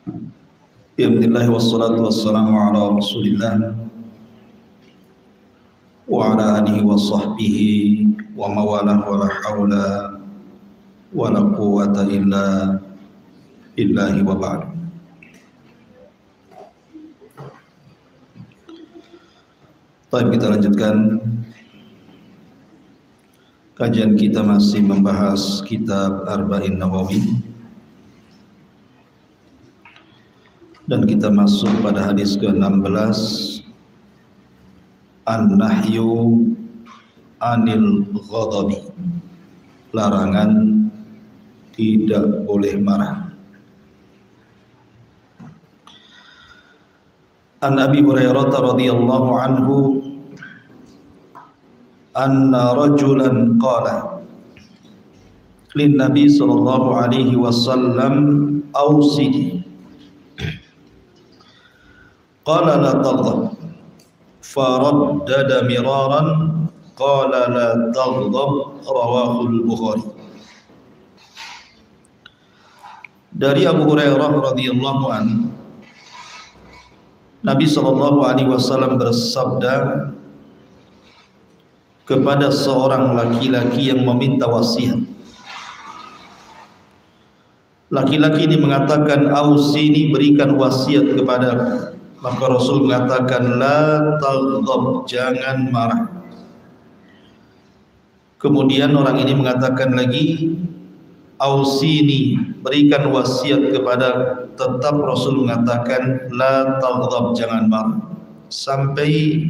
Bismillah wassalatu wassalamu ala rasulillah wa ala alihi wa sahbihi wa mawalah wa la hawla wa la quwwata illa billahi wa ba'd. Baik, kita lanjutkan kajian kita, masih membahas kitab Arba'in Nawawi, dan kita masuk pada hadis ke-16, An-nahyu anil ghadabi, larangan tidak boleh marah. An Abi Hurairah radhiyallahu anhu anna rajulan qala lin Nabi sallallahu alaihi wasallam awsini qala la taghdab faraddada miraran qala la taghdab, rawahu al-Bukhari. Dari Abu Hurairah radhiyallahu anhu, Nabi sallallahu alaihi wasallam bersabda kepada seorang laki-laki yang meminta wasiat. Laki-laki ini mengatakan, "Ausini, berikan wasiat kepadaku." Maka Rasul mengatakan, "La taghdab, jangan marah." Kemudian orang ini mengatakan lagi, "Ausini, berikan wasiat kepada." Tetap Rasul mengatakan, "La taghdab, jangan marah." Sampai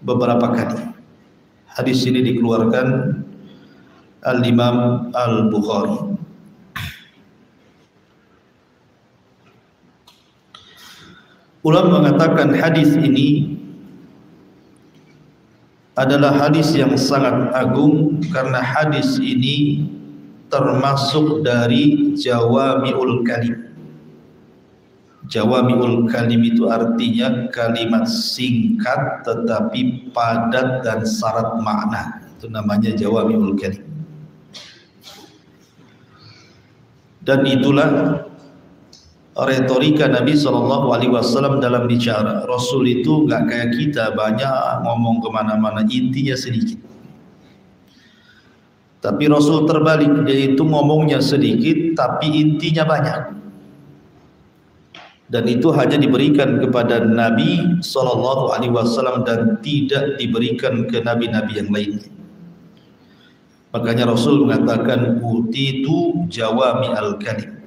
beberapa kali. Hadis ini dikeluarkan Al-Imam Al-Bukhari. Ulama mengatakan hadis ini adalah hadis yang sangat agung karena hadis ini termasuk dari jawami'ul kalim. Jawami'ul kalim itu artinya kalimat singkat tetapi padat dan syarat makna. Itu namanya jawami'ul kalim. Dan itulah retorika Nabi SAW dalam bicara. Rasul itu nggak kayak kita, banyak ngomong kemana-mana, intinya sedikit. Tapi Rasul terbalik, yaitu ngomongnya sedikit tapi intinya banyak. Dan itu hanya diberikan kepada Nabi SAW dan tidak diberikan ke nabi-nabi yang lainnya. Makanya Rasul mengatakan, "Utitu jawami al-kalim."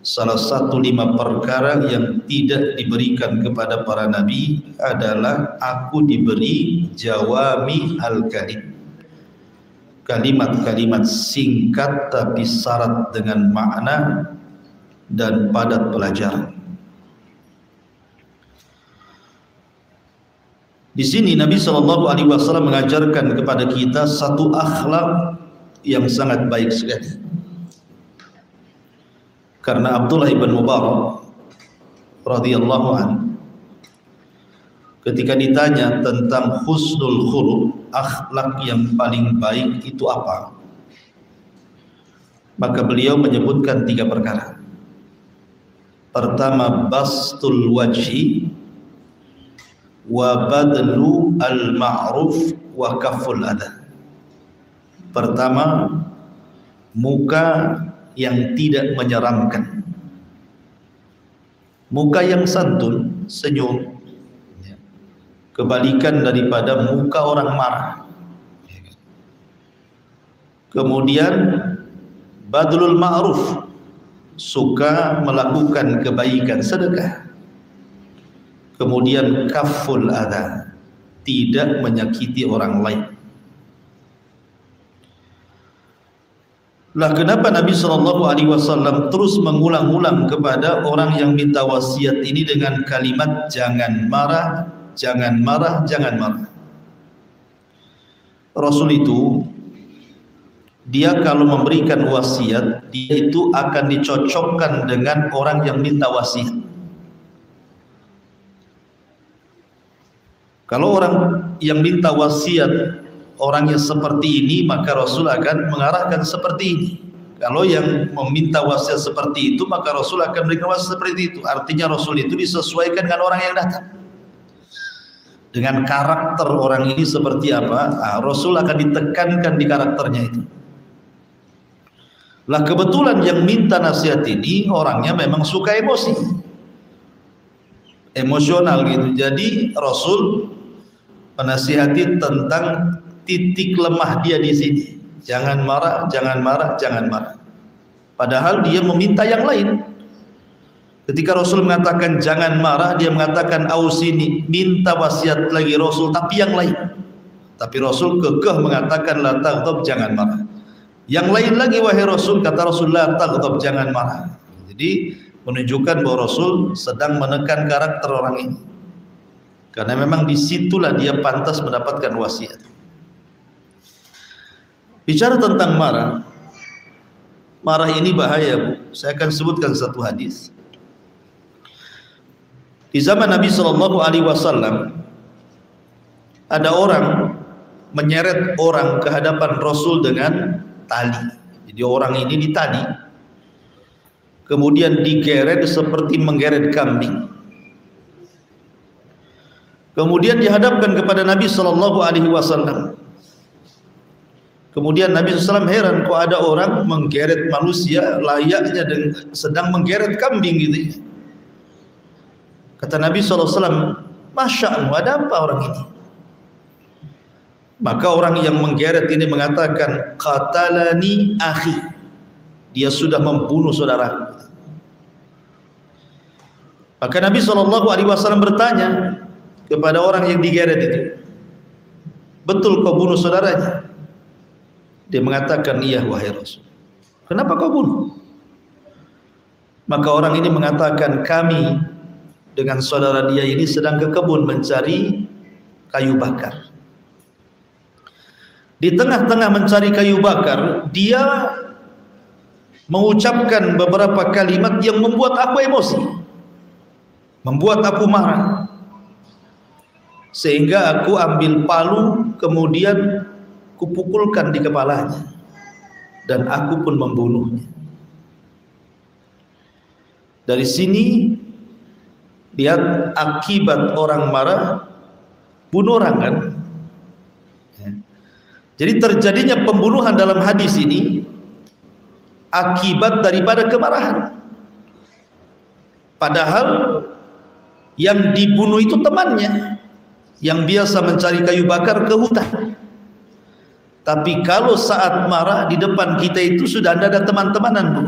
Salah satu 5 perkara yang tidak diberikan kepada para nabi adalah aku diberi jawami al-kalim, kalimat-kalimat singkat tapi syarat dengan makna dan padat pelajaran. Di sini Nabi SAW mengajarkan kepada kita satu akhlak yang sangat baik sekali. Karena Abdullah ibn Mubarak radhiyallahu anhu ketika ditanya tentang husnul khuluq, akhlak yang paling baik itu apa? Maka beliau menyebutkan 3 perkara. Pertama, bastul wajhi wa badlu al-ma'ruf wa kaful adha. Pertama, muka yang tidak menyeramkan, muka yang santun, senyum, kebalikan daripada muka orang marah. Kemudian badlul ma'ruf, suka melakukan kebaikan, sedekah. Kemudian kaful adha, tidak menyakiti orang lain. Lah kenapa Nabi SAW terus mengulang-ulang kepada orang yang minta wasiat ini dengan kalimat jangan marah, jangan marah, jangan marah. Rasul itu, dia kalau memberikan wasiat, dia itu akan dicocokkan dengan orang yang minta wasiat. Kalau orang yang minta wasiat orangnya seperti ini, maka Rasul akan mengarahkan seperti ini. Kalau yang meminta wasiat seperti itu, maka Rasul akan memberikan wasiat seperti itu. Artinya Rasul itu disesuaikan dengan orang yang datang, dengan karakter orang ini seperti apa. Rasul akan ditekankan di karakternya itu. Lah kebetulan yang minta nasihat ini orangnya memang suka emosi, emosional gitu. Jadi Rasul menasihati tentang titik lemah dia di sini. Jangan marah, jangan marah, jangan marah. Padahal dia meminta yang lain. Ketika Rasul mengatakan jangan marah, dia mengatakan ausini, minta wasiat lagi Rasul, tapi yang lain. Tapi Rasul kekeh mengatakan la taghdab, jangan marah. Yang lain lagi, wahai Rasul, kata Rasul, la taghdab, jangan marah. Jadi menunjukkan bahwa Rasul sedang menekan karakter orang ini. Karena memang disitulah dia pantas mendapatkan wasiat. Bicara tentang marah, marah ini bahaya, Bu. Saya akan sebutkan satu hadis. Di zaman Nabi Shallallahu Alaihi Wasallam ada orang menyeret orang ke hadapan Rasul dengan tali. Jadi orang ini ditali, kemudian digeret seperti menggeret kambing. Kemudian dihadapkan kepada Nabi Shallallahu Alaihi Wasallam. Kemudian Nabi SAW heran, kok ada orang menggeret manusia layaknya sedang menggeret kambing gitu. Kata Nabi SAW, Masya Allah, ada apa orang ini? Maka orang yang menggeret ini mengatakan, qatalani akhi, dia sudah membunuh saudara. Maka Nabi SAW bertanya kepada orang yang digeret itu, betul kau bunuh saudaranya? Dia mengatakan, iya wahai Rasul. Kenapa kau bunuh? Maka orang ini mengatakan, kami dengan saudara dia ini sedang ke kebun mencari kayu bakar. Di tengah-tengah mencari kayu bakar, dia mengucapkan beberapa kalimat yang membuat aku emosi, membuat aku marah, sehingga aku ambil palu, kemudian kupukulkan di kepalanya, dan aku pun membunuhnya. Dari sini lihat akibat orang marah, bunuh orang kan. Jadi terjadinya pembunuhan dalam hadis ini akibat daripada kemarahan. Padahal yang dibunuh itu temannya yang biasa mencari kayu bakar ke hutan. Tapi kalau saat marah di depan kita itu sudah ada teman-temanan, Bu.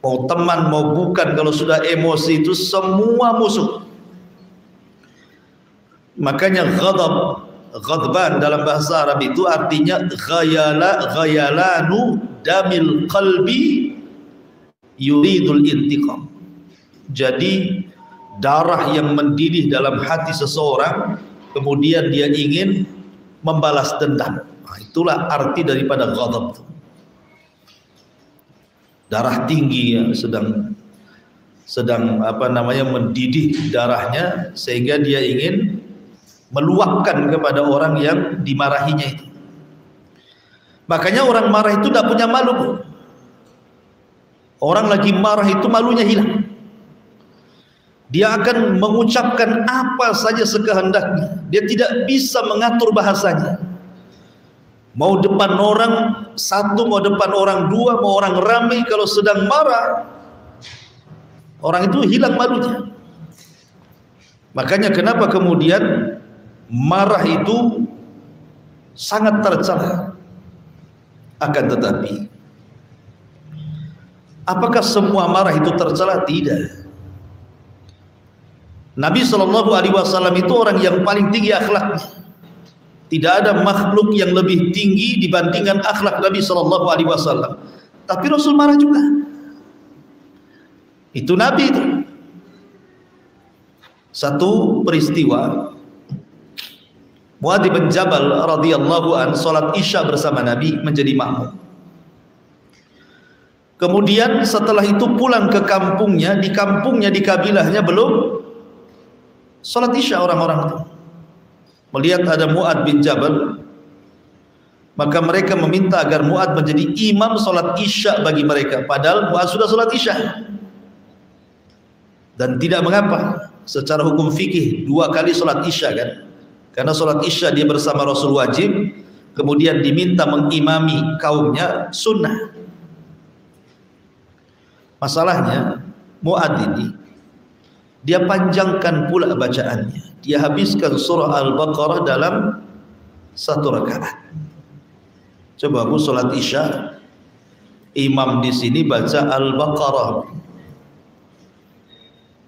Mau teman mau bukan, kalau sudah emosi itu semua musuh. Makanya ghadban dalam bahasa Arab itu artinya ghayalanu damil qalbi yuridul intiqam. Jadi darah yang mendidih dalam hati seseorang, kemudian dia ingin membalas dendam. Itulah arti daripada ghadab. Darah tinggi ya, sedang mendidih darahnya sehingga dia ingin meluapkan kepada orang yang dimarahinya itu. Makanya orang marah itu tidak punya malu. Orang lagi marah itu malunya hilang. Dia akan mengucapkan apa saja sekehendaknya. Dia tidak bisa mengatur bahasanya. Mau depan orang satu, mau depan orang dua, mau orang ramai, kalau sedang marah, orang itu hilang malunya. Makanya kenapa kemudian marah itu sangat tercela. Akan tetapi, apakah semua marah itu tercela? Tidak. Nabi SAW itu orang yang paling tinggi akhlaknya. Tidak ada makhluk yang lebih tinggi dibandingkan akhlak Nabi SAW. Tapi Rasul marah juga. Itu Nabi itu. Satu peristiwa, Muadz bin Jabal radhiyallahu an salat Isya bersama Nabi menjadi makmum. Kemudian setelah itu pulang ke kampungnya, di kabilahnya belum salat Isya orang-orang itu. Melihat ada Muadz bin Jabal Maka mereka meminta agar Mu'adz menjadi imam sholat isya bagi mereka, padahal Mu'adz sudah sholat isya. Dan tidak mengapa, secara hukum fikih 2 kali sholat isya kan, karena sholat isya dia bersama Rasul wajib, kemudian diminta mengimami kaumnya sunnah. Masalahnya Mu'adz ini dia panjangkan pula bacaannya, dia habiskan surah Al-Baqarah dalam 1 rakaat. Coba aku sholat isya, imam di sini baca Al-Baqarah,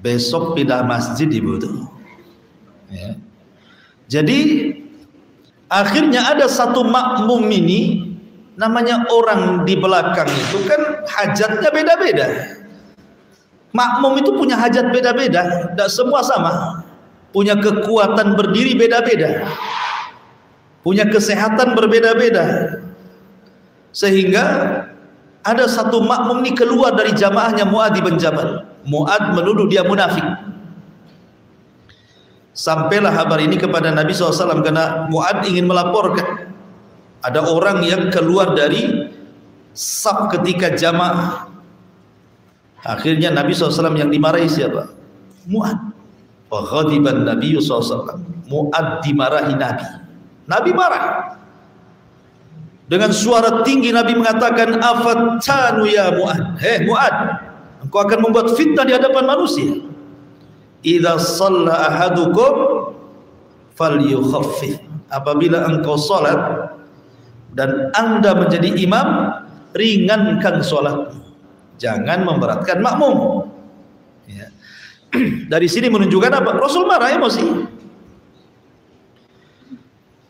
besok pindah masjid ibu tuh. Ya. Jadi akhirnya ada satu makmum ini, namanya orang di belakang itu kan hajatnya beda-beda. Makmum itu punya hajat beda-beda, tidak semua sama. Punya kekuatan berdiri beda-beda, punya kesehatan berbeda-beda. Sehingga ada satu makmum ini keluar dari jamaahnya Mu'adz bin Jabal. Mu'adz menuduh dia munafik. Sampailah kabar ini kepada Nabi SAW karena Mu'adz ingin melaporkan ada orang yang keluar dari saf ketika jamaah. Akhirnya Nabi SAW yang dimarahi siapa? Mu'adz. Wa ghadiban Nabi SAW. Mu'adz dimarahi Nabi. Nabi marah. Dengan suara tinggi Nabi mengatakan, afattanu ya Mu'adz. Hei Mu'adz, engkau akan membuat fitnah di hadapan manusia. Idza shalla ahadukum falyukhaffif. Apabila engkau salat dan Anda menjadi imam, ringankan salatmu, jangan memberatkan makmum. Ya. Dari sini menunjukkan apa? Rasul marah, emosi.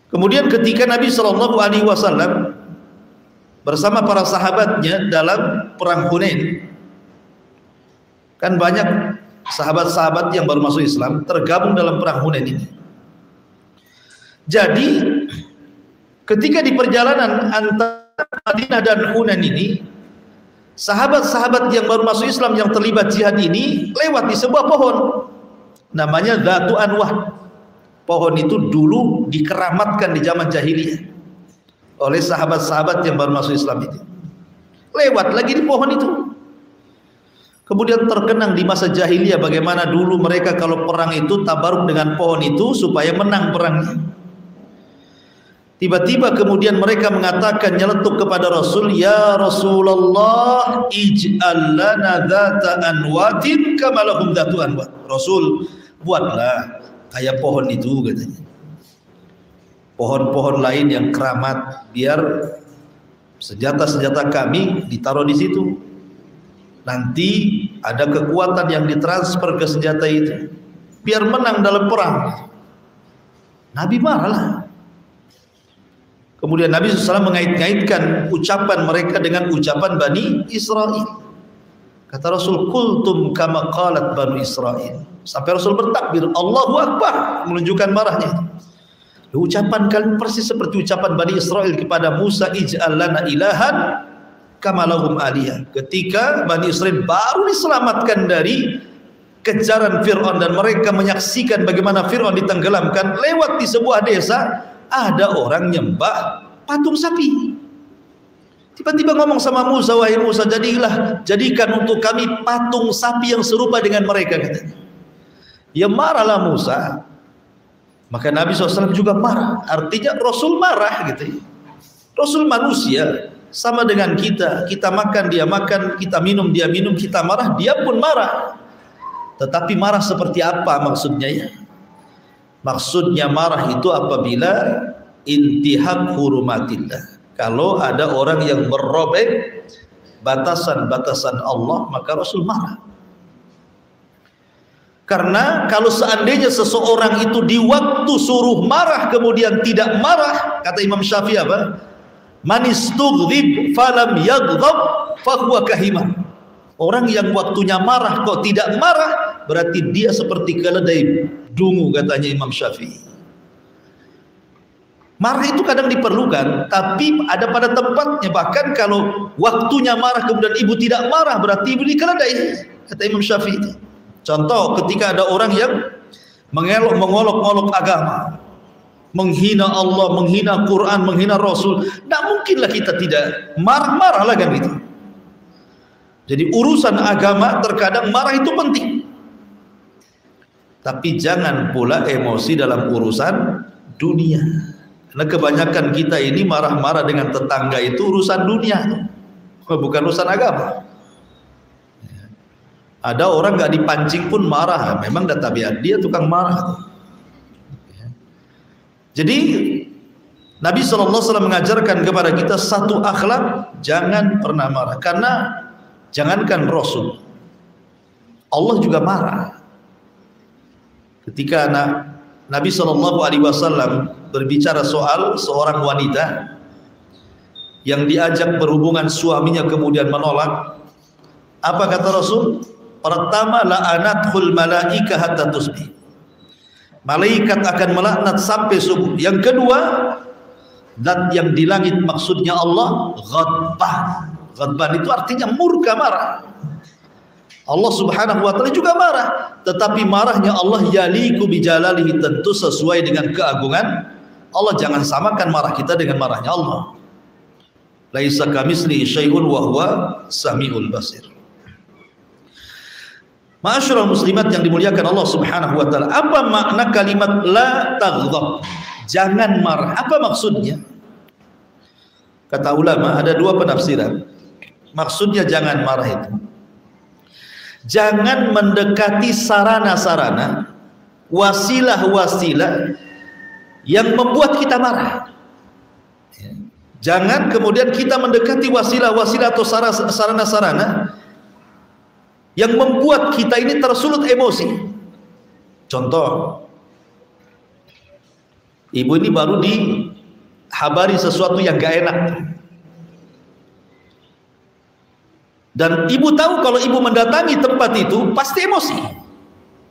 Kemudian ketika Nabi SAW bersama para sahabatnya dalam perang Hunain, kan banyak sahabat-sahabat yang baru masuk Islam tergabung dalam perang Hunain ini. Jadi ketika di perjalanan antara Madinah dan Hunain ini, sahabat-sahabat yang baru masuk Islam yang terlibat jihad ini lewat di sebuah pohon namanya Dzatu Anwah. Pohon itu dulu dikeramatkan di zaman jahiliyah oleh sahabat-sahabat yang baru masuk Islam itu. Lewat lagi di pohon itu. Kemudian terkenang di masa jahiliyah bagaimana dulu mereka kalau perang itu tabaruk dengan pohon itu supaya menang perangnya. Tiba-tiba kemudian mereka mengatakan, nyeletuk kepada Rasul, ya Rasulullah, ij'al lana dzata anwatin kama lahum dzatu anwat. Rasul, buatlah kayak pohon itu, katanya, pohon-pohon lain yang keramat, biar senjata-senjata kami ditaruh di situ, nanti ada kekuatan yang ditransfer ke senjata itu biar menang dalam perang. Nabi marahlah. Kemudian Nabi SAW mengait-ngaitkan ucapan mereka dengan ucapan Bani Israel. Kata Rasul, kultum kama qalat Bani Israel. Sampai Rasul bertakbir, Allahu Akbar, menunjukkan marahnya. Ucapan kalian persis seperti ucapan Bani Israel kepada Musa, ij'al lana ilahan kama lahum aliyah. Ketika Bani Israel baru diselamatkan dari kejaran Fir'aun dan mereka menyaksikan bagaimana Fir'aun ditenggelamkan, lewat di sebuah desa ada orang nyembah patung sapi. Tiba-tiba ngomong sama Musa, wahai Musa, jadikan untuk kami patung sapi yang serupa dengan mereka, katanya. Ya marahlah Musa. Maka Nabi SAW juga marah. Artinya Rasul marah gitu. Rasul manusia sama dengan kita. Kita makan, dia makan. Kita minum, dia minum. Kita marah, dia pun marah. Tetapi marah seperti apa maksudnya ya? Maksudnya marah itu apabila intihak hurumatillah. Kalau ada orang yang merobek batasan-batasan Allah, maka Rasul marah. Karena kalau seandainya seseorang itu di waktu suruh marah kemudian tidak marah, kata Imam Syafi'i apa? Man istughdib falam yaghdab fahuwa kahimah. Orang yang waktunya marah kok tidak marah, berarti dia seperti keledai dungu, katanya Imam Syafi'i. Marah itu kadang diperlukan, tapi ada pada tempatnya. Bahkan kalau waktunya marah kemudian ibu tidak marah, berarti ibu dikeledai, kata Imam Syafi'i. Contoh ketika ada orang yang mengolok-olok agama, menghina Allah, menghina Quran, menghina Rasul, tidak mungkinlah kita tidak marah-marah lah kan gitu. Jadi urusan agama terkadang marah itu penting, tapi jangan pula emosi dalam urusan dunia. Karena kebanyakan kita ini marah-marah dengan tetangga itu urusan dunia, bukan urusan agama. Ada orang nggak dipancing pun marah, memang dah tabiat dia tukang marah. Jadi Nabi SAW mengajarkan kepada kita satu akhlak, jangan pernah marah. Karena jangankan Rasul, Allah juga marah. Ketika Nabi SAW berbicara soal seorang wanita yang diajak berhubungan suaminya kemudian menolak, apa kata Rasul? Pertama, la'anathul malaika hatta tusbih. Malaikat akan melaknat sampai subuh. Yang kedua, zat yang di langit maksudnya Allah, ghadban. Ghadban itu artinya murka, marah. Allah Subhanahu wa taala juga marah, tetapi marahnya Allah yaliku bijalalihi, tentu sesuai dengan keagungan Allah. Jangan samakan marah kita dengan marahnya Allah. Laisa kamitslihi syai'un wa huwa samiul basir. Ma'asyiral muslimat yang dimuliakan Allah Subhanahu wa taala, apa makna kalimat la taghdab? Jangan marah. Apa maksudnya? Kata ulama ada dua penafsiran. Maksudnya jangan marah itu, jangan mendekati sarana-sarana, wasilah-wasilah yang membuat kita marah. Jangan kemudian kita mendekati wasilah-wasilah atau sarana-sarana yang membuat kita ini tersulut emosi. Contoh, ibu ini baru dihabari sesuatu yang gak enak, dan ibu tahu kalau ibu mendatangi tempat itu pasti emosi,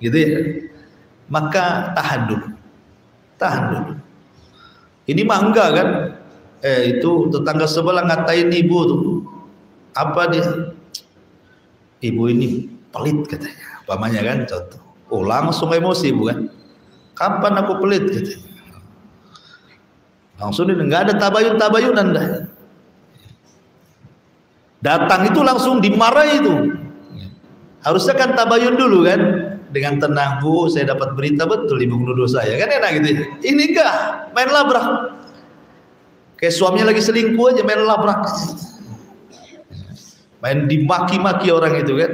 gitu ya. Maka tahan dulu. Ini mah enggak kan? Itu tetangga sebelah ngatain ibu tuh. Apa dia? Ibu ini pelit katanya, umpamanya kan, contoh. Oh, langsung emosi bukan? Kapan aku pelit katanya? Langsung ini nggak ada tabayun-tabayunan dah. Datang itu langsung dimarahi itu. Harusnya kan tabayun dulu kan, dengan tenang, Bu, saya dapat berita betul ibu menuduh saya, kan enak gitu ya. Ini enggak, main labrak. Kayak suaminya lagi selingkuh aja main labrak. Main dimaki-maki orang itu kan.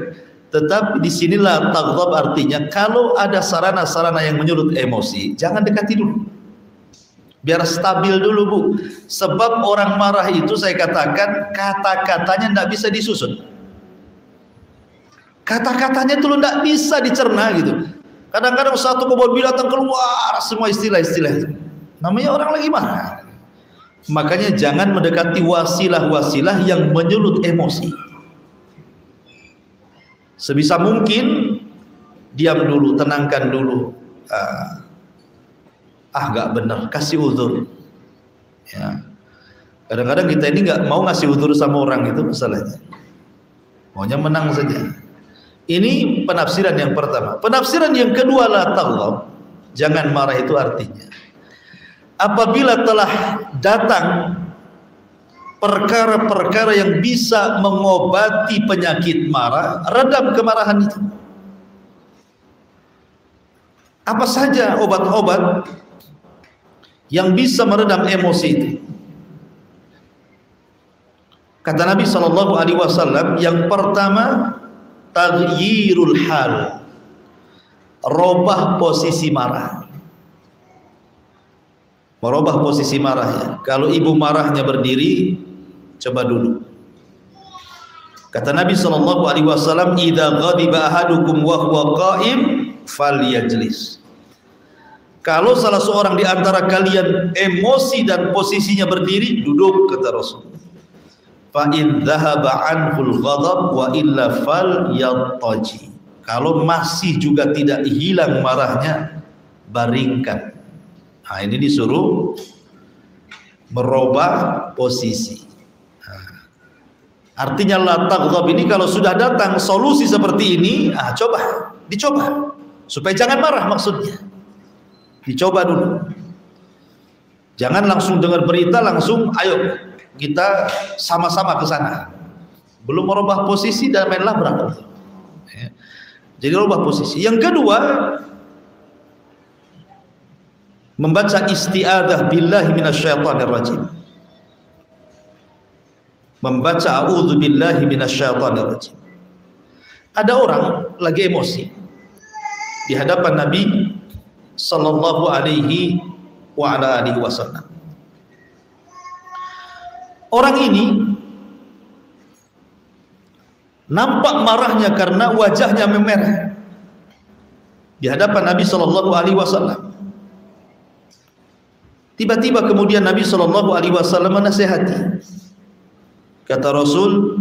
Tetapi disinilah taghdab, artinya kalau ada sarana-sarana yang menyulut emosi, jangan dekati dulu. Biar stabil dulu, Bu. Sebab orang marah itu saya katakan kata-katanya tidak bisa disusun. Kata-katanya itu tidak bisa dicerna gitu. Kadang-kadang satu kebun binatang keluar semua istilah-istilah itu. Namanya orang lagi marah. Makanya jangan mendekati wasilah-wasilah yang menyulut emosi. Sebisa mungkin diam dulu, tenangkan dulu. Gak benar, kasih uzur. Ya. Kadang-kadang kita ini nggak mau ngasih uzur sama orang, itu masalahnya. Maunya menang saja. Ini penafsiran yang pertama. Penafsiran yang kedua, la taghdab, jangan marah itu artinya apabila telah datang perkara-perkara yang bisa mengobati penyakit marah, redam kemarahan itu. Apa saja obat-obat yang bisa meredam emosi itu? Kata Nabi SAW, yang pertama, taghyirul hal, robah posisi marah. Merubah posisi marahnya. Kalau ibu marahnya berdiri, coba duduk. Kata Nabi SAW, idza ghadiba ahadukum wa huwa qa'im falyajlis. Kalau salah seorang di antara kalian emosi dan posisinya berdiri, duduk, kata Rasul. Fa in dhahaba anhul ghadab wa illa falyattaji. Kalau masih juga tidak hilang marahnya, baringkan. Nah, ini disuruh merubah posisi. Artinya la taghdab ini kalau sudah datang solusi seperti ini, dicoba supaya jangan marah, maksudnya dicoba dulu. Jangan langsung dengar berita langsung ayo kita sama-sama ke sana. Belum merubah posisi dan main labrak. Ya. Jadi rubah posisi. Yang kedua, membaca isti'adzah billahi minasyaitonir rajim. Membaca a'udzu billahi minasyaitonir rajim. Ada orang lagi emosi di hadapan Nabi sallallahu alaihi wa ala alihi wasallam. Orang ini nampak marahnya karena wajahnya memerah di hadapan Nabi sallallahu alaihi wasallam. Tiba-tiba kemudian Nabi sallallahu alaihi wasallam menasihati. Kata Rasul,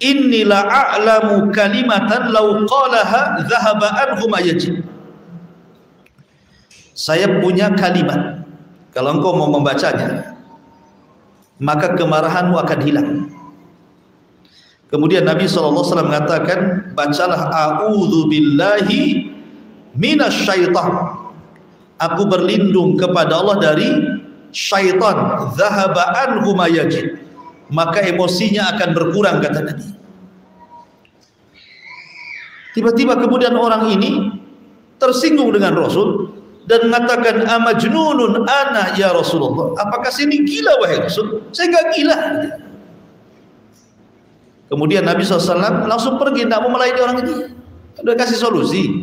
"Inni la a'lamu kalimatan law qalaha dhahaba anhu ma yajib." Saya punya kalimat, kalau engkau mau membacanya, maka kemarahanmu akan hilang. Kemudian Nabi SAW mengatakan, bacalah a'udzu billahi minasyaitan. Aku berlindung kepada Allah dari syaitan. Dhahaba anhu ma yajid. Maka emosinya akan berkurang, kata Nabi. Tiba-tiba kemudian orang ini tersinggung dengan Rasul dan mengatakan, amajnunun ana ya Rasulullah. Apakah sini gila wahai Rasul? Saya enggak gila. Kemudian Nabi SAW langsung pergi, tidak mau melayani orang ini. Udah kasih solusi,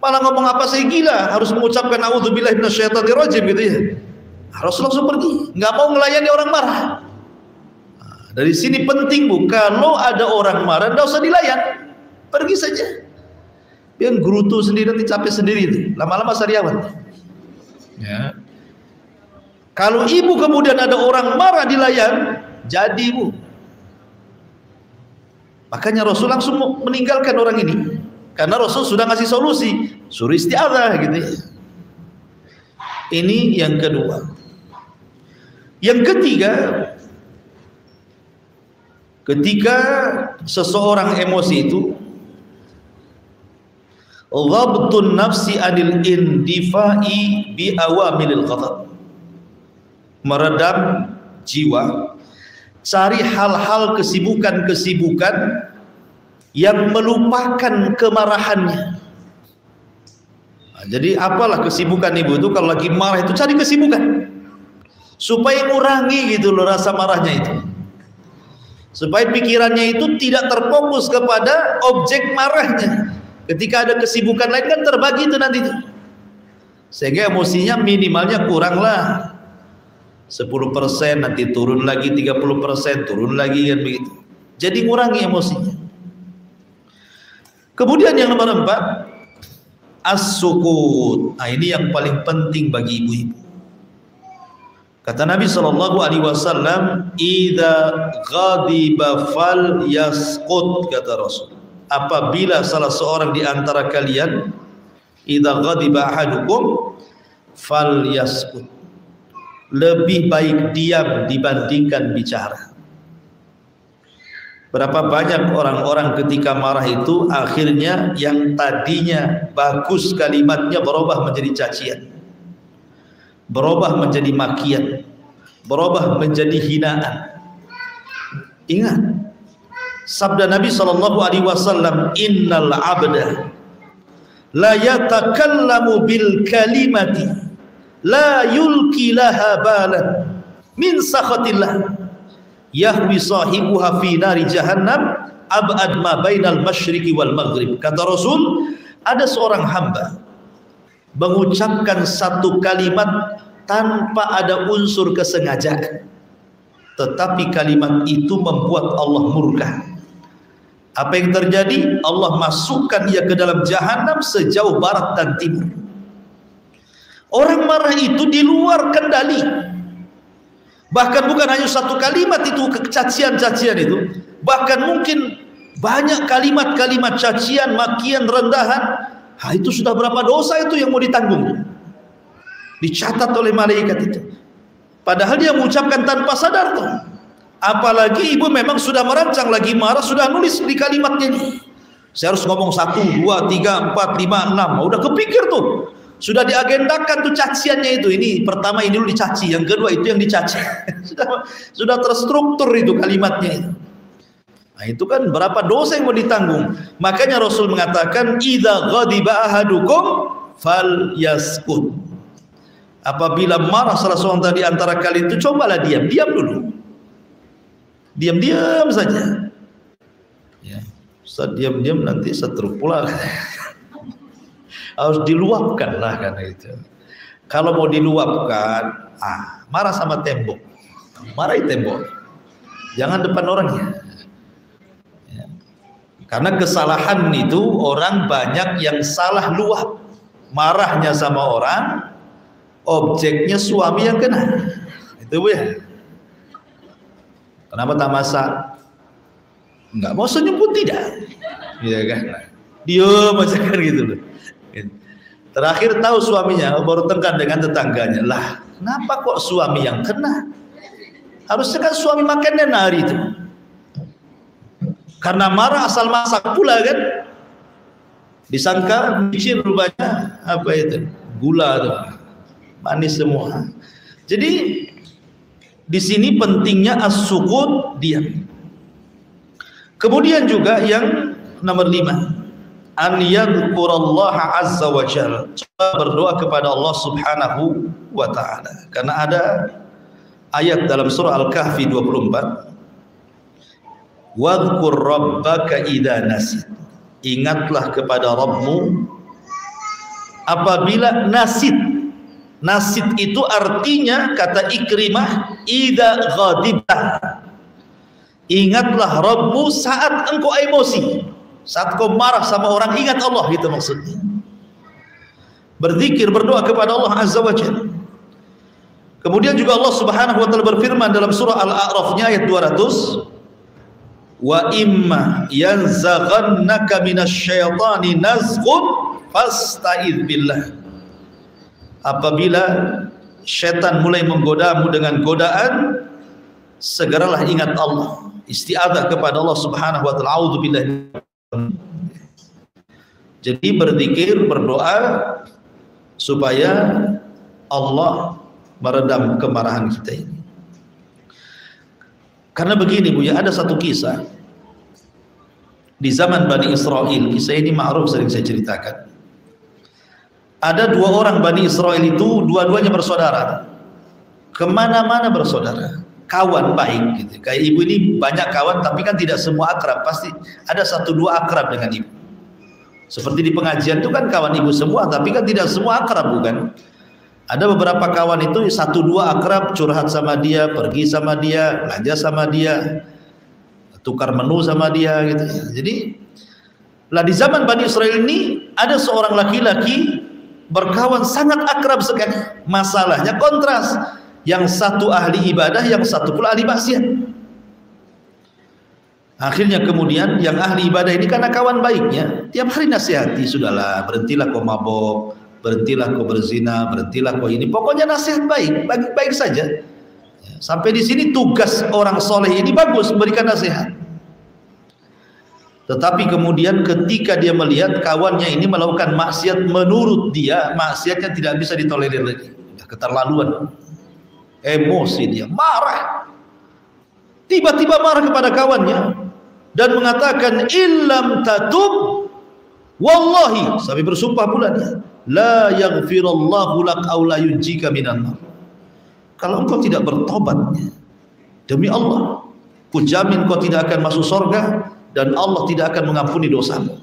malah ngomong apa saya gila, harus mengucapkan a'udzubillahi minasyaitonir rajim gitu ya. Rasul langsung pergi, nggak mau melayani orang marah. Nah, dari sini penting bu, kalau ada orang marah, nggak usah dilayan, pergi saja. Biar gerutu sendiri, nanti capek sendiri itu, lama-lama sariawan. Ya. Kalau ibu kemudian ada orang marah dilayan, jadi bu. Makanya Rasul langsung meninggalkan orang ini, karena Rasul sudah ngasih solusi, suruh isti'adzah gitu ya. Ini yang kedua. Yang ketiga, ketika seseorang emosi itu, ghabtun nafsi anil indifa'i bi awamilil ghadab. Meredam jiwa, cari hal-hal kesibukan-kesibukan yang melupakan kemarahannya. Nah, jadi apalah kesibukan ibu itu kalau lagi marah itu, cari kesibukan supaya ngurangi gitu loh rasa marahnya itu, supaya pikirannya itu tidak terfokus kepada objek marahnya. Ketika ada kesibukan lain kan terbagi itu nanti itu, sehingga emosinya minimalnya kuranglah 10%, nanti turun lagi 30%, turun lagi kan begitu. Jadi ngurangi emosinya. Kemudian yang nomor 4, as-sukut. Nah, ini yang paling penting bagi ibu-ibu. Kata Nabi SAW, "Idza ghadiba fal yasqut," kata Rasul. Apabila salah seorang di antara kalian, idza ghadiba ahadukum fal yasqut, lebih baik diam dibandingkan bicara. Berapa banyak orang-orang ketika marah itu akhirnya yang tadinya bagus kalimatnya berubah menjadi cacian, berubah menjadi makian, berubah menjadi hinaan. Ingat sabda Nabi SAW, innal abda la yatakallamu bil kalimati la yulki laha balan min sakhatillah yahwi sahibuha fi nari jahannam ab'ad ma bainal masyriqi wal maghrib. Kata Rasul, ada seorang hamba mengucapkan satu kalimat tanpa ada unsur kesengajaan, tetapi kalimat itu membuat Allah murka. Apa yang terjadi? Allah masukkan ia ke dalam jahanam sejauh barat dan timur. Orang marah itu di luar kendali. Bahkan bukan hanya satu kalimat itu, kecacian-cacian itu, bahkan mungkin banyak kalimat-kalimat cacian, makian, rendahan. Itu sudah berapa dosa itu yang mau ditanggung, dicatat oleh malaikat itu. Padahal dia mengucapkan tanpa sadar tuh. Apalagi ibu memang sudah merancang, lagi marah sudah nulis di kalimatnya ini, saya harus ngomong 1, 2, 3, 4, 5, 6, udah kepikir tuh Sudah diagendakan tuh caciannya itu. Ini pertama ini dulu dicaci, yang kedua itu yang dicaci. sudah terstruktur itu kalimatnya itu. Nah, itu kan berapa dosa yang mau ditanggung. Makanya Rasul mengatakan, idza ghadiba ahadukum falyaskut. Apabila marah salah seorang di antara kalian itu, cobalah diam dulu. Diam saja. Ya, Ustaz diam nanti setruk pula. Harus diluapkan lah karena itu. Kalau mau diluapkan, marah sama tembok, marahi tembok, jangan depan orangnya. Ya. Karena kesalahan itu orang banyak yang salah luap, marahnya sama orang, objeknya suami yang kena. Itu ya. Kenapa tak masak? Enggak mau senyum pun tidak, ya kan? Diam aja kan gitu loh. Terakhir tahu suaminya, baru tengkar dengan tetangganya. Lah, kenapa kok suami yang kena? Harusnya kan suami makannya hari itu. Karena marah asal masak pula kan. Disangka micin rupanya apa itu? Gula tuh. Manis semua. Jadi di sini pentingnya as-sukut, diam. Kemudian juga yang nomor 5. An yadhkurallaha azza wa jalla, berdoa kepada Allah subhanahu wa ta'ala. Karena ada ayat dalam surah Al-Kahfi 24, wadhkur rabbaka idza nasit, ingatlah kepada Rabbmu apabila nasit. Nasit itu artinya, kata Ikrimah, idza ghadibta, ingatlah Rabbmu saat engkau emosi. Saat kau marah sama orang, ingat Allah, gitu maksudnya. Berzikir, berdoa kepada Allah azza wa jalla. Kemudian juga Allah subhanahu wa ta'ala berfirman dalam surah Al-A'rafnya ayat 200, wa imma yanzaghannaka minasyaitani nazghun fasta'idz billah. Apabila syaitan mulai menggodamu dengan godaan, segeralah ingat Allah, isti'adzah kepada Allah subhanahu wa ta'ala. A'udzubillahi. Jadi berzikir, berdoa supaya Allah meredam kemarahan kita ini. Karena begini Bu ya, ada satu kisah di zaman Bani Israel. Kisah ini ma'ruf, sering saya ceritakan. Ada 2 orang Bani Israel itu, dua-duanya bersaudara, kemana-mana bersaudara, kawan baik gitu. Kayak ibu ini banyak kawan, tapi kan tidak semua akrab. Pasti ada 1-2 akrab dengan ibu. Seperti di pengajian itu kan kawan ibu semua, tapi kan tidak semua akrab, bukan? Ada beberapa kawan itu 1-2 akrab, curhat sama dia, pergi sama dia, belanja sama dia, tukar menu sama dia gitu. Jadi lah di zaman Bani Israel ini ada seorang laki-laki berkawan sangat akrab sekali. Masalahnya kontras. Yang satu ahli ibadah, yang satu pula ahli maksiat. Akhirnya kemudian yang ahli ibadah ini karena kawan baiknya, tiap hari nasihati, sudahlah, berhentilah kau mabok, berhentilah kau berzina, berhentilah kau ini. Pokoknya nasihat baik saja. Sampai di sini tugas orang soleh ini bagus, memberikan nasihat. Tetapi kemudian ketika dia melihat kawannya ini melakukan maksiat, menurut dia maksiatnya tidak bisa ditolerir lagi, keterlaluan. Emosi dia, marah, tiba-tiba marah kepada kawannya dan mengatakan, illam tatub wallahi, sampai bersumpah pula dia, la yaghfirallahu lak aw la yunjika minan nar. Kalau engkau tidak bertobat, demi Allah, ku jamin kau tidak akan masuk surga dan Allah tidak akan mengampuni dosamu.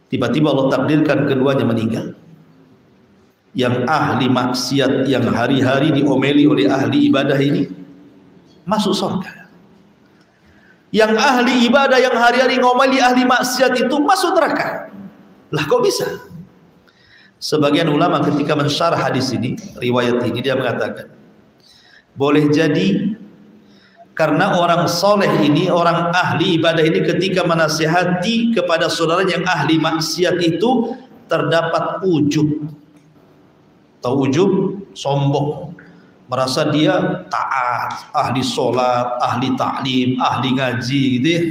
Tiba-tiba Allah takdirkan keduanya meninggal. Yang ahli maksiat yang hari-hari diomeli oleh ahli ibadah ini masuk surga. Yang ahli ibadah yang hari-hari ngomeli ahli maksiat itu masuk neraka. Lah kok bisa? Sebagian ulama ketika mensyarah hadis ini, riwayat ini, dia mengatakan, boleh jadi karena orang soleh ini, orang ahli ibadah ini ketika menasihati kepada saudaranya yang ahli maksiat itu, terdapat ujub. Tahu ujub? Sombong, merasa dia taat, ahli sholat, ahli taklim, ahli ngaji gitu ya.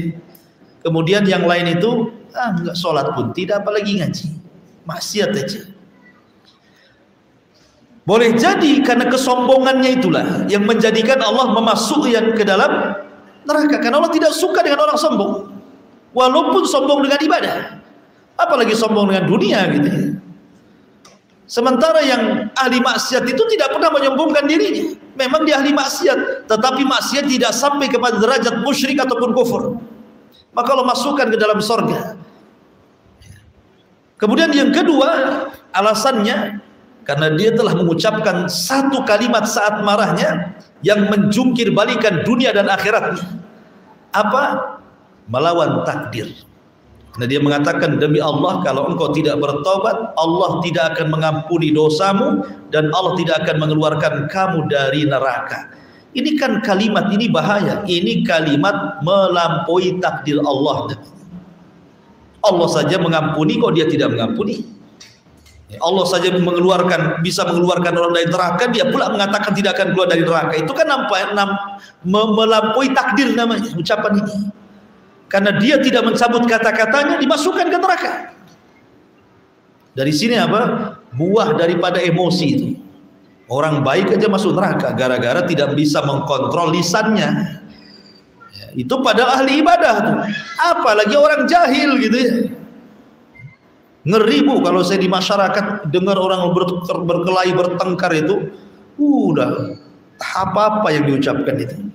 Kemudian yang lain itu enggak sholat pun tidak, apalagi ngaji. maksiat aja. Boleh jadi karena kesombongannya itulah yang menjadikan Allah memasukkan ke dalam neraka, karena Allah tidak suka dengan orang sombong, walaupun sombong dengan ibadah, apalagi sombong dengan dunia gitu. Sementara yang ahli maksiat itu tidak pernah menyombongkan dirinya, memang dia ahli maksiat, tetapi maksiat tidak sampai kepada derajat musyrik ataupun kufur, maka Allah masukkan ke dalam surga. Kemudian yang kedua alasannya, karena dia telah mengucapkan satu kalimat saat marahnya yang menjungkir balikan dunia dan akhiratnya. Apa? Melawan takdir. Karena dia mengatakan, demi Allah, kalau engkau tidak bertobat, Allah tidak akan mengampuni dosamu dan Allah tidak akan mengeluarkan kamu dari neraka. Ini kan kalimat, ini bahaya. Ini kalimat melampaui takdir Allah. Allah saja mengampuni, kok dia tidak mengampuni? Allah saja bisa mengeluarkan orang dari neraka, dia pula mengatakan tidak akan keluar dari neraka. Itu kan melampaui takdir namanya ucapan ini. Karena dia tidak mencabut kata-katanya, dimasukkan ke neraka. Dari sini apa? Buah daripada emosi itu. Orang baik aja masuk neraka gara-gara tidak bisa mengkontrol lisannya. Ya, itu padahal ahli ibadah tuh. Apalagi orang jahil gitu ya. Ngeri Bu kalau saya di masyarakat dengar orang berkelahi bertengkar itu, udah apa-apa yang diucapkan itu.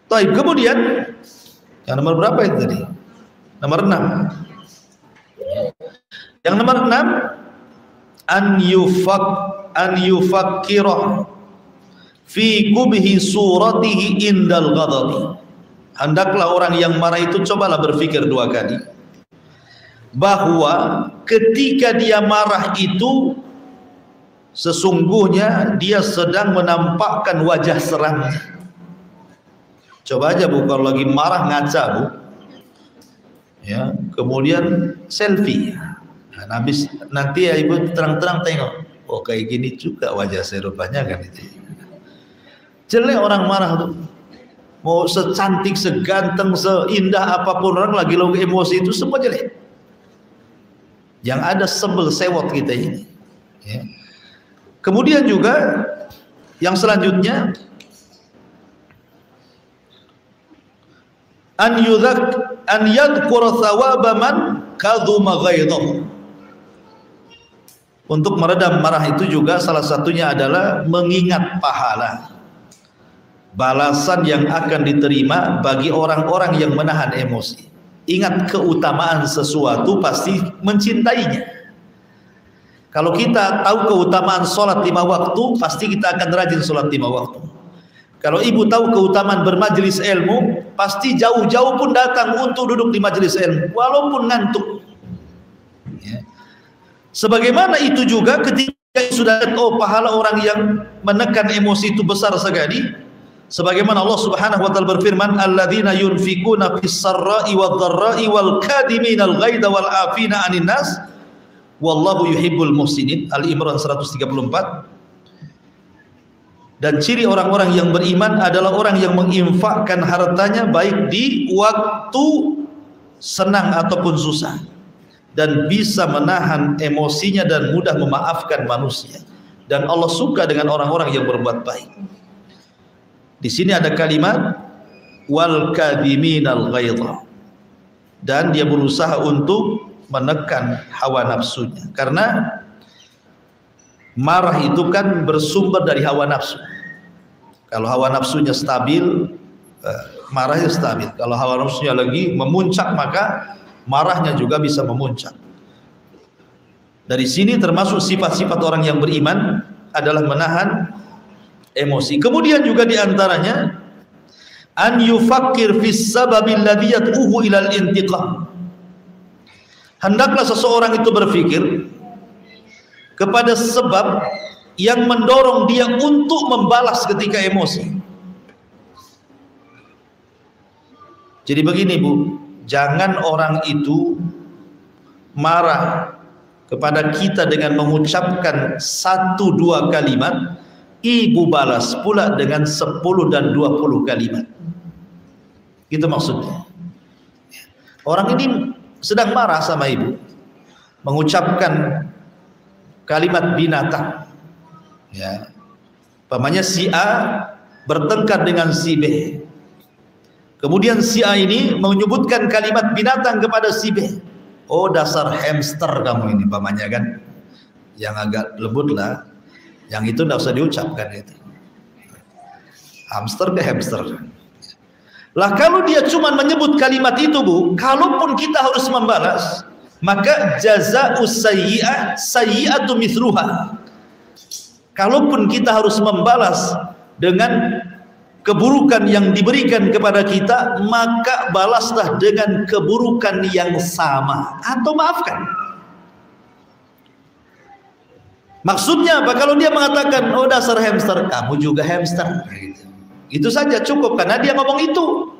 Baik, kemudian yang nomor berapa itu tadi? Nomor 6. Yang nomor 6, an yufakkira fi kubhi suratihi indal ghadabi. Hendaklah orang yang marah itu cobalah berpikir 2 kali, bahwa ketika dia marah itu sesungguhnya dia sedang menampakkan wajah seramnya. Coba aja Bu, kalau lagi marah ngaca Bu, ya, kemudian selfie. Nah, nanti ya Ibu terang-terang tengok, oh kayak gini juga wajah saya rupanya kan itu. Jelek orang marah tuh. Mau secantik, seganteng, seindah apapun orang lagi emosi itu semua jelek. Yang ada sebel sewot kita ini ya. Kemudian juga yang selanjutnya, an yadhkura thawaba man kadhuma ghaidhahu. Untuk meredam marah itu juga salah satunya adalah mengingat pahala, balasan yang akan diterima bagi orang-orang yang menahan emosi. Ingat keutamaan sesuatu, pasti mencintainya. Kalau kita tahu keutamaan sholat 5 waktu, pasti kita akan rajin sholat 5 waktu. Kalau ibu tahu keutamaan bermajelis ilmu, pasti jauh-jauh pun datang untuk duduk di majelis ilmu, walaupun ngantuk. Ya. Sebagaimana itu juga ketika sudah pahala orang yang menekan emosi itu besar sekali. Sebagaimana Allah Subhanahu wa taala berfirman, alladzina yunfikuna fis sarra'i wadh-dharra'i wal kadiminal ghaidha wal 'afina 'anil nas wallahu yuhibbul muhsinin. Al-Imran 134. Dan ciri orang-orang yang beriman adalah orang yang menginfakkan hartanya baik di waktu senang ataupun susah, dan bisa menahan emosinya dan mudah memaafkan manusia. Dan Allah suka dengan orang-orang yang berbuat baik. Di sini ada kalimat wal kadiminal ghaidha, dan dia berusaha untuk menekan hawa nafsunya, karena marah itu kan bersumber dari hawa nafsu. Kalau hawa nafsunya stabil, marahnya stabil. Kalau hawa nafsunya lagi memuncak, maka marahnya juga bisa memuncak. Dari sini termasuk sifat-sifat orang yang beriman adalah menahan emosi. Kemudian juga diantaranya an yufakkir fis sababil ladzi yad'uhu ilal intiqam. Hendaklah seseorang itu berpikir kepada sebab yang mendorong dia untuk membalas ketika emosi. Jadi begini Bu, jangan orang itu marah kepada kita dengan mengucapkan 1-2 kalimat, ibu balas pula dengan 10 dan 20 kalimat. Itu maksudnya. Orang ini sedang marah sama ibu, mengucapkan kalimat binatang, ya, umpamanya si A bertengkar dengan si B, kemudian si A ini menyebutkan kalimat binatang kepada si B. Oh, dasar hamster kamu ini, umpamanya kan, yang agak lembut lah, yang itu tidak usah diucapkan itu. Hamster ke hamster. Lah kalau dia cuma menyebut kalimat itu, Bu, kalaupun kita harus membalas, maka jazaa'us sayyi'ah sayyi'atu mithluha. Kalaupun kita harus membalas dengan keburukan yang diberikan kepada kita, maka balaslah dengan keburukan yang sama atau maafkan. Maksudnya apa? Kalau dia mengatakan, oh dasar hamster, kamu juga hamster, itu saja cukup, karena dia ngomong itu.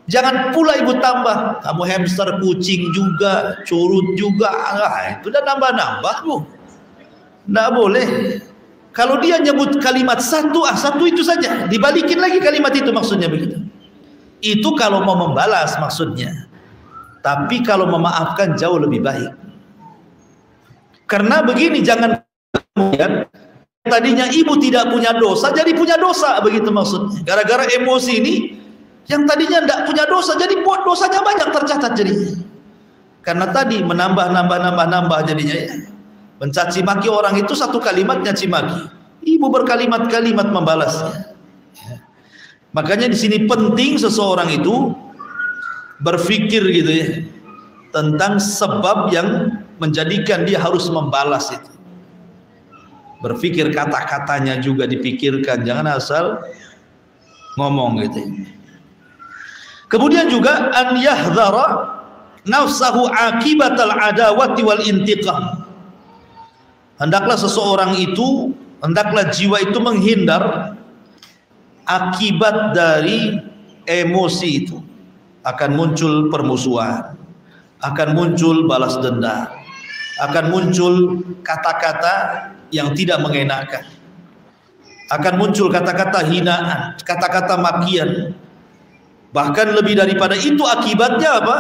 Jangan pula ibu tambah, kamu hamster, kucing juga, curut juga, itu udah nambah-nambah, Bu. Nggak boleh. Kalau dia nyebut kalimat satu itu saja, dibalikin lagi kalimat itu, maksudnya begitu. Itu kalau mau membalas maksudnya. Tapi kalau memaafkan jauh lebih baik. Karena begini, jangan kemudian tadinya ibu tidak punya dosa jadi punya dosa, begitu maksudnya. Gara-gara emosi ini, yang tadinya tidak punya dosa jadi buat dosanya banyak tercatat jadinya. Karena tadi menambah jadinya, ya. Mencaci maki orang itu satu kalimat nyaci maki, ibu berkalimat-kalimat membalasnya. Ya. Makanya di sini penting seseorang itu berpikir gitu, ya, tentang sebab yang menjadikan dia harus membalas itu. Berpikir kata-katanya juga dipikirkan, jangan asal ngomong gitu. Kemudian juga an yahdhara nafsahu akibatal adawati wal intiqam. Hendaklah seseorang itu, hendaklah jiwa itu menghindar akibat dari emosi itu. Akan muncul permusuhan, akan muncul balas dendam, akan muncul kata-kata yang tidak mengenakan, akan muncul kata-kata hinaan, kata-kata makian. Bahkan lebih daripada itu, akibatnya apa?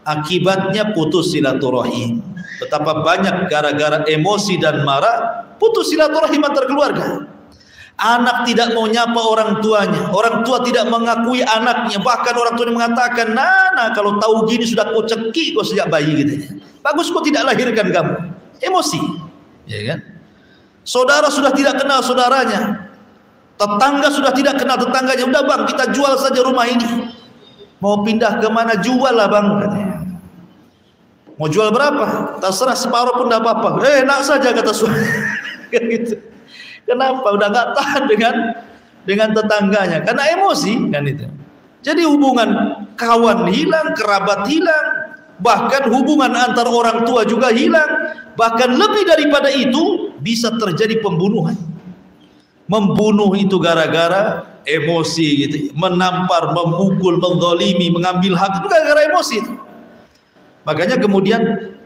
Akibatnya putus silaturahim. Betapa banyak gara-gara emosi dan marah putus silaturahim antar keluarga. Anak tidak mau nyapa orang tuanya, orang tua tidak mengakui anaknya, bahkan orang tuanya mengatakan, "Nana, kalau tahu gini sudah kau cekik kau sejak bayi," gitu. Bagus kau tidak lahirkan kamu. Emosi, ya kan? Saudara sudah tidak kenal saudaranya, tetangga sudah tidak kenal tetangganya. Udah bang, kita jual saja rumah ini. Mau pindah ke mana, jual lah bang, katanya. Mau jual berapa? Terserah, separuh pun tidak apa-apa. Enak saja kata suami. Gitu. Kenapa? Udah nggak tahan dengan tetangganya, karena emosi kan itu. Jadi hubungan kawan hilang, kerabat hilang, bahkan hubungan antar orang tua juga hilang. Bahkan lebih daripada itu bisa terjadi pembunuhan. Membunuh itu gara-gara emosi gitu. Menampar, memukul, menzalimi, mengambil hak itu gara-gara emosi itu. Makanya kemudian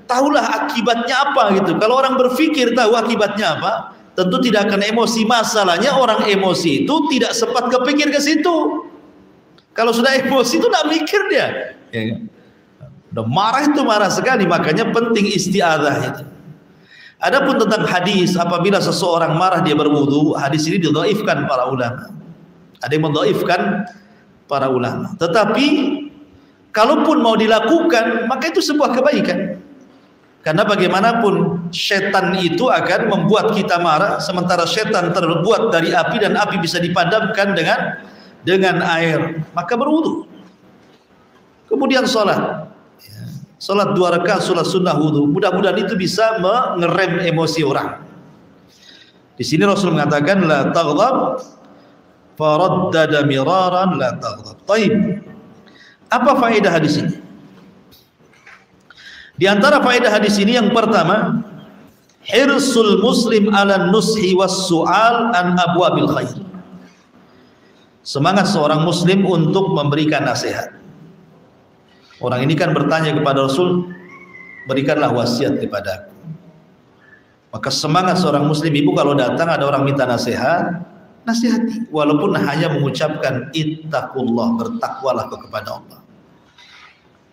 tahulah akibatnya apa gitu. Kalau orang berpikir tahu akibatnya apa, tentu tidak akan emosi. Masalahnya orang emosi itu tidak sempat kepikir ke situ. Kalau sudah emosi itu tidak mikir dia. Ya, udah marah itu marah sekali. Makanya penting isti'adzah itu. Adapun tentang hadis, apabila seseorang marah dia berwudu, hadis ini didhaifkan para ulama. Ada yang mendhaifkan para ulama. Tetapi kalaupun mau dilakukan, maka itu sebuah kebaikan. Karena bagaimanapun setan itu akan membuat kita marah, sementara setan terbuat dari api dan api bisa dipadamkan dengan air. Maka berwudu. Kemudian sholat. Sholat 2 rakaat, sholat sunnah wudu. Mudah-mudahan itu bisa mengerem emosi orang. Di sini Rasul mengatakan la taghdab, faraddada miraran la taghdab. Baik. Apa faedah hadis ini? Di antara faedah hadis ini yang pertama, hirsul muslim ala nushi was su'al an abwabil khair. Semangat seorang muslim untuk memberikan nasihat. Orang ini kan bertanya kepada Rasul, berikanlah wasiat kepada aku. Maka semangat seorang muslim, ibu kalau datang ada orang minta nasihat, nasihati. Walaupun hanya mengucapkan ittaqullah, bertakwalah kepada Allah.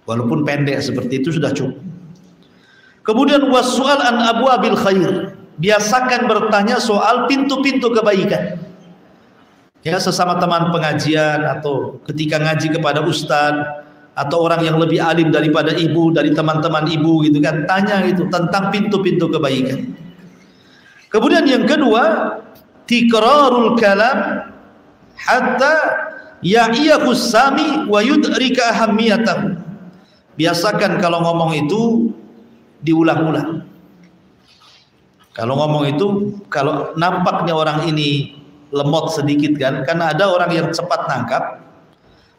Walaupun pendek seperti itu sudah cukup. Kemudian wassual an abwabil khair, biasakan bertanya soal pintu-pintu kebaikan. Ya, sesama teman pengajian atau ketika ngaji kepada ustadz atau orang yang lebih alim daripada ibu, dari teman-teman ibu gitu kan, tanya itu tentang pintu-pintu kebaikan. Kemudian yang kedua, tikrarul kalam hatta ya'iyahu sami wa yudrika ahammiyatahu. Biasakan kalau ngomong itu diulang-ulang. Kalau ngomong itu, kalau nampaknya orang ini lemot sedikit kan, karena ada orang yang cepat nangkap,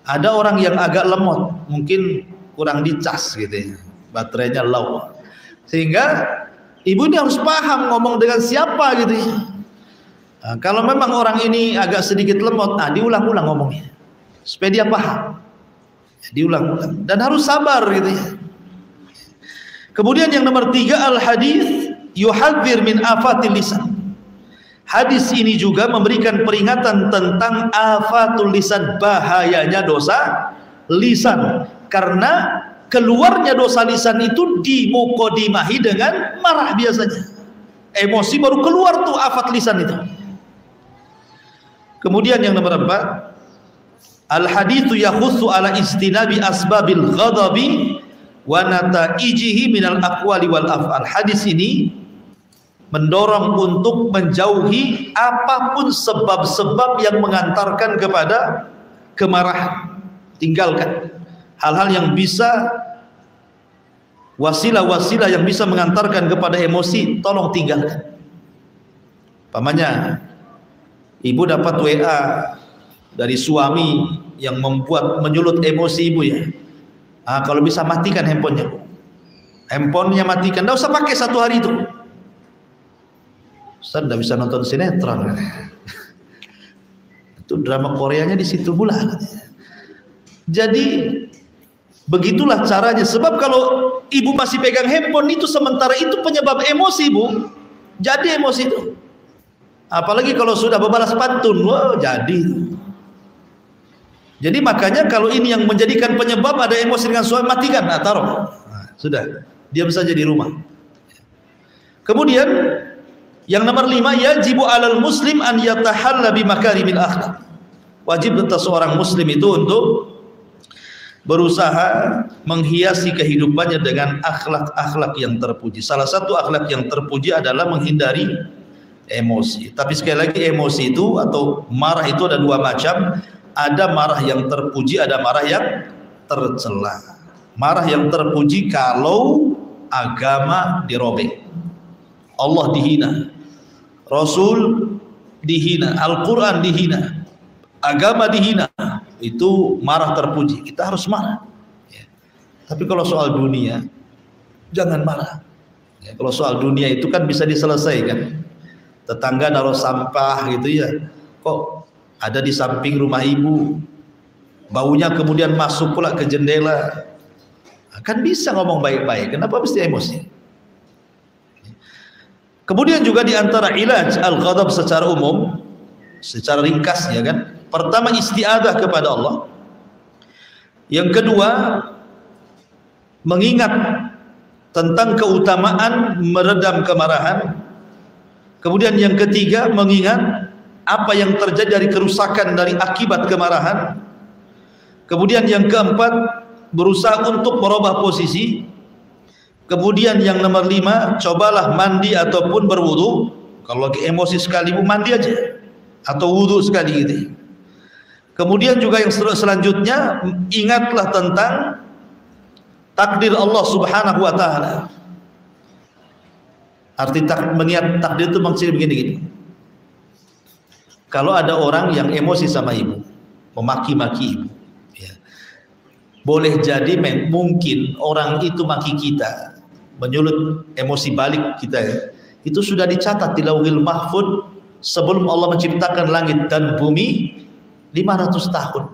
ada orang yang agak lemot, mungkin kurang dicas gitu ya, baterainya low, sehingga ibu ini harus paham ngomong dengan siapa gitu ya. Nah, kalau memang orang ini agak sedikit lemot, diulang-ulang ngomongnya supaya dia paham, diulang-ulang, dan harus sabar gitu ya. Kemudian yang nomor 3, al hadis yuhadzir min afatil lisan. Hadis ini juga memberikan peringatan tentang afatul lisan, bahayanya dosa lisan, karena keluarnya dosa lisan itu dimukodimahi dengan marah biasanya. Emosi baru keluar tuh afat lisan itu. Kemudian yang nomor 4, al haditsu yakhussu ala istinabi asbabil ghadabi wa nataijihi minal aqwali wal af'al. Hadis ini mendorong untuk menjauhi apapun sebab-sebab yang mengantarkan kepada kemarahan. Tinggalkan hal-hal yang bisa, wasilah-wasilah yang bisa mengantarkan kepada emosi, tolong tinggalkan. Pamannya, ibu dapat WA dari suami yang menyulut emosi ibu ya. Kalau bisa matikan handphonenya, handphonenya matikan, nggak usah pakai 1 hari itu. Ustaz nggak bisa nonton sinetron, itu drama Koreanya di situ pula. Jadi begitulah caranya. Sebab kalau ibu masih pegang handphone itu, sementara itu penyebab emosi ibu, jadi emosi itu. Apalagi kalau sudah berbalas pantun, wah jadi. Jadi makanya kalau ini yang menjadikan penyebab ada emosi dengan suami, matikan, taruh. Sudah, diam saja di rumah. Kemudian yang nomor 5, yajibu alal muslim an yatahalla bi makarimil akhlak. Wajib atas seorang muslim itu untuk berusaha menghiasi kehidupannya dengan akhlak-akhlak yang terpuji. Salah satu akhlak yang terpuji adalah menghindari emosi. Tapi sekali lagi, emosi itu atau marah itu ada 2 macam. Ada marah yang terpuji, ada marah yang tercela. Marah yang terpuji kalau agama dirobek, Allah dihina, Rasul dihina, Al-Quran dihina, agama dihina, itu marah terpuji. Kita harus marah ya. Tapi kalau soal dunia, jangan marah ya. Kalau soal dunia itu kan bisa diselesaikan. Tetangga naruh sampah gitu ya, kok ada di samping rumah ibu, baunya kemudian masuk pula ke jendela, kan bisa ngomong baik-baik, kenapa mesti emosi? Kemudian juga diantara ilaj al-ghadab secara umum, secara ringkas ya kan, pertama isti'adah kepada Allah, yang kedua mengingat tentang keutamaan meredam kemarahan, kemudian yang ketiga mengingat apa yang terjadi dari kerusakan dari akibat kemarahan, kemudian yang keempat berusaha untuk merubah posisi, kemudian yang nomor 5 cobalah mandi ataupun berwudu. Kalau lagi emosi sekali mandi aja atau wudu sekali gitu. Kemudian juga yang selanjutnya, ingatlah tentang takdir Allah Subhanahu wa taala. Arti mengingat takdir itu maksudnya begini-gini. Kalau ada orang yang emosi sama ibu, memaki-maki ibu ya, boleh jadi mungkin orang itu maki kita, menyulut emosi balik kita ya, itu sudah dicatat di Lauhil Mahfud sebelum Allah menciptakan langit dan bumi 500 tahun,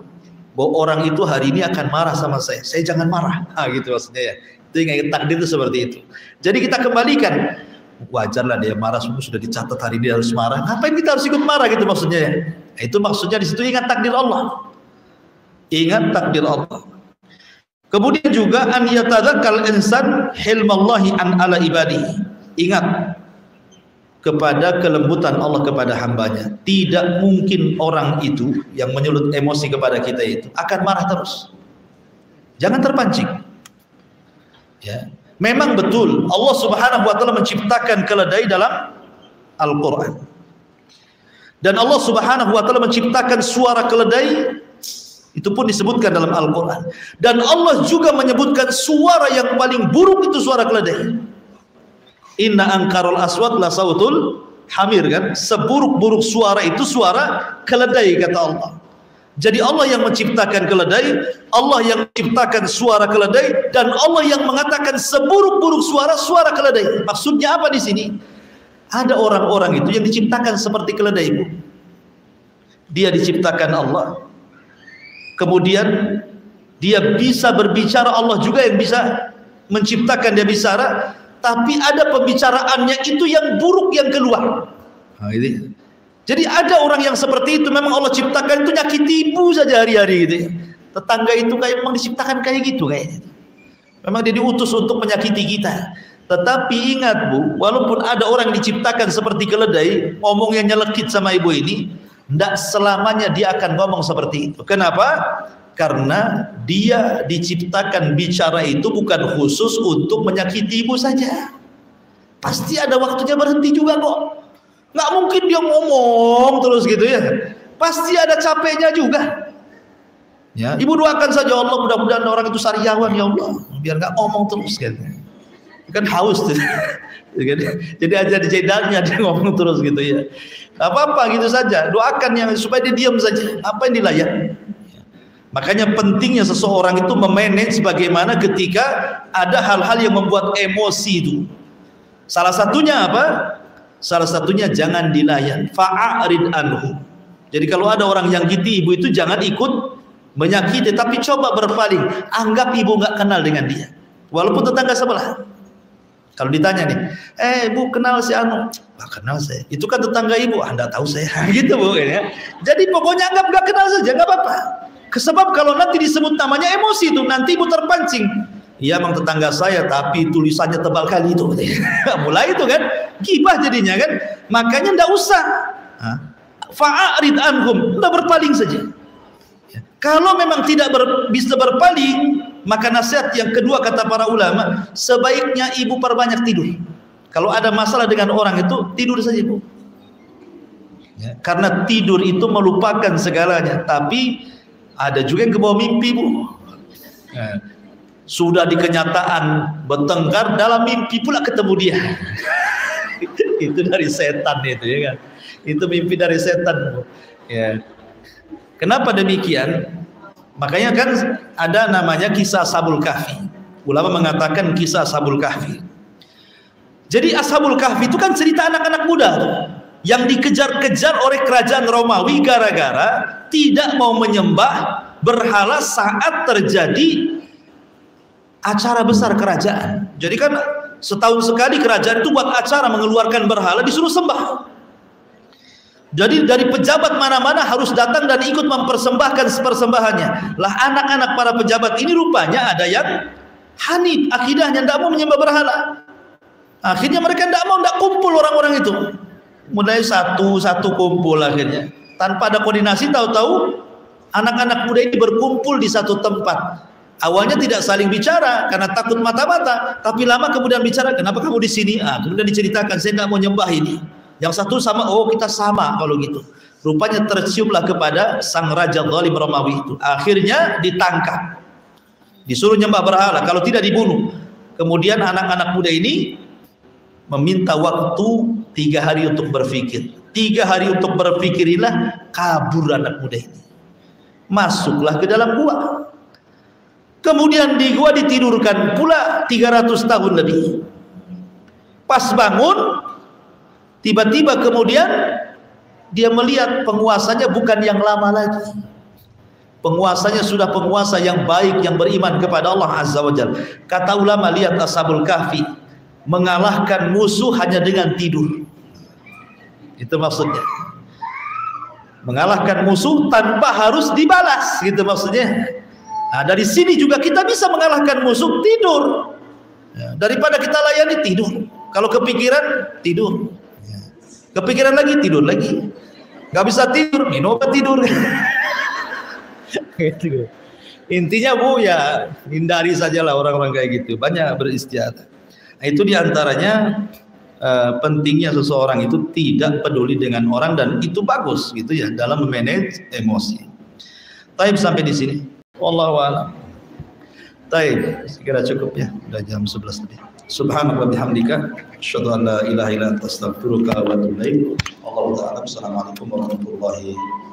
bahwa orang itu hari ini akan marah sama saya jangan marah, gitu maksudnya ya. Itu ingat takdir itu seperti itu. Jadi kita kembalikan, wajarlah dia marah, semua sudah dicatat hari ini harus marah, ngapain kita harus ikut marah gitu maksudnya ya. Itu maksudnya di situ, ingat takdir Allah, ingat takdir Allah. Kemudian juga an yatadzakkal insan hilmallahi an ala ibadihi. Ingat kepada kelembutan Allah kepada hambanya. Tidak mungkin orang itu yang menyulut emosi kepada kita itu akan marah terus. Jangan terpancing. Ya, memang betul Allah Subhanahu wa taala menciptakan keledai dalam Al-Qur'an. Dan Allah Subhanahu wa taala menciptakan suara keledai, itu pun disebutkan dalam Al-Quran. Dan Allah juga menyebutkan suara yang paling buruk itu suara keledai. Inna ankarul aswat la sautul hamir, kan? Seburuk-buruk suara itu suara keledai, kata Allah. Jadi Allah yang menciptakan keledai, Allah yang menciptakan suara keledai, dan Allah yang mengatakan seburuk-buruk suara keledai. Maksudnya apa di sini? Ada orang-orang itu yang diciptakan seperti keledai, Bu. Dia diciptakan Allah. Kemudian dia bisa berbicara, Allah juga yang bisa menciptakan dia bicara, tapi ada pembicaraannya itu yang buruk yang keluar. Nah, ini. Jadi ada orang yang seperti itu, memang Allah ciptakan itu nyakiti ibu saja hari-hari gitu. Tetangga itu kayak memang diciptakan kayak gitu kayaknya. Memang dia diutus untuk menyakiti kita. Tetapi ingat, Bu, walaupun ada orang yang diciptakan seperti keledai, ngomongnya nyelekit sama ibu ini, tidak selamanya dia akan ngomong seperti itu. Kenapa? Karena dia diciptakan bicara itu bukan khusus untuk menyakiti ibu saja. Pasti ada waktunya berhenti juga kok. Nggak mungkin dia ngomong terus gitu ya. Pasti ada capeknya juga. Ya, ibu doakan saja, Allah mudah-mudahan orang itu sariawan ya Allah, biar nggak ngomong terus gitu. Kan haus tuh. Jadi aja di cedalnya dia ngomong terus gitu ya. Gak apa-apa, gitu saja. Doakan yang supaya dia diam saja. Apa yang dilayak? Makanya pentingnya seseorang itu memanage bagaimana ketika ada hal-hal yang membuat emosi itu. Salah satunya apa? Salah satunya jangan dilayan. Fa'arid anhu. Jadi kalau ada orang yang gitu, ibu itu jangan ikut menyakiti, tapi coba berpaling. Anggap ibu nggak kenal dengan dia. Walaupun tetangga sebelah. Kalau ditanya nih, Bu kenal si Anu? Nggak kenal saya. Itu kan tetangga ibu. Anda tahu saya. Gitu Bu. Ya. Jadi pokoknya anggap nggak kenal saja, nggak apa-apa. Sebab kalau nanti disebut namanya emosi itu, nanti ibu terpancing. Iya emang tetangga saya, tapi tulisannya tebal kali itu. Mulai itu kan, gibah jadinya kan. Makanya nggak usah. Fa'arid anhum, udah berpaling saja. Kalau memang tidak bisa berpaling, maka nasihat yang kedua kata para ulama, sebaiknya ibu perbanyak tidur. Kalau ada masalah dengan orang itu, tidur saja Bu. Ya, karena tidur itu melupakan segalanya. Tapi ada juga yang kebawa mimpi Bu. Ya, sudah di kenyataan bertengkar, dalam mimpi pula ketemu dia. Itu dari setan itu ya kan. Itu mimpi dari setan Bu. Ya. Kenapa demikian? Makanya kan ada namanya kisah Ashabul Kahfi. Ulama mengatakan kisah Ashabul Kahfi. Jadi Ashabul Kahfi itu kan cerita anak-anak muda tuh, yang dikejar-kejar oleh kerajaan Romawi gara-gara tidak mau menyembah berhala saat terjadi acara besar kerajaan. Jadi kan setahun sekali kerajaan itu buat acara mengeluarkan berhala, disuruh sembah. Jadi dari pejabat mana-mana harus datang dan ikut mempersembahkan persembahannya. Lah anak-anak para pejabat ini rupanya ada yang hanif akidahnya, tidak mau menyembah berhala. Akhirnya mereka tidak kumpul orang-orang itu. Mulai satu-satu kumpul akhirnya. Tanpa ada koordinasi, tahu-tahu anak-anak muda ini berkumpul di satu tempat. Awalnya tidak saling bicara karena takut mata-mata, tapi lama kemudian bicara, kenapa kamu di sini? Kemudian diceritakan, saya tidak mau nyembah ini. Yang satu sama, oh kita sama kalau gitu. Rupanya terciumlah kepada sang raja zalim Romawi itu. Akhirnya ditangkap, disuruh nyembah berhala, kalau tidak dibunuh. Kemudian anak-anak muda ini meminta waktu 3 hari untuk berpikir. 3 hari untuk berpikirilah, kabur anak muda ini. Masuklah ke dalam gua. Kemudian di gua ditidurkan pula 300 tahun lebih. Pas bangun, tiba-tiba kemudian dia melihat penguasanya bukan yang lama lagi. Penguasanya sudah penguasa yang baik, yang beriman kepada Allah Azza wa Jalla. Kata ulama, lihat Ashabul Kahfi mengalahkan musuh hanya dengan tidur. Itu maksudnya. Mengalahkan musuh tanpa harus dibalas, gitu maksudnya. Nah, dari sini juga kita bisa mengalahkan musuh, tidur. Ya, daripada kita layani, tidur. Kalau kepikiran, tidur. Ya. Kepikiran lagi, tidur lagi. Gak bisa tidur, minum obat tidur. Gitu. Intinya Bu ya, hindari sajalah orang-orang kayak gitu. Banyak beristiadah. Nah, itu diantaranya pentingnya seseorang itu tidak peduli dengan orang, dan itu bagus gitu ya dalam memanage emosi. Taib sampai di sini. Wallahu a'lam. Taib, segera cukup ya. Udah jam 11 lebih. Subhanallah bihamdika, asyhadu an la ilaha illa anta astaghfiruka wa atubu ilaik. Wallahu ta'ala. Assalamualaikum warahmatullahi wabarakatuh.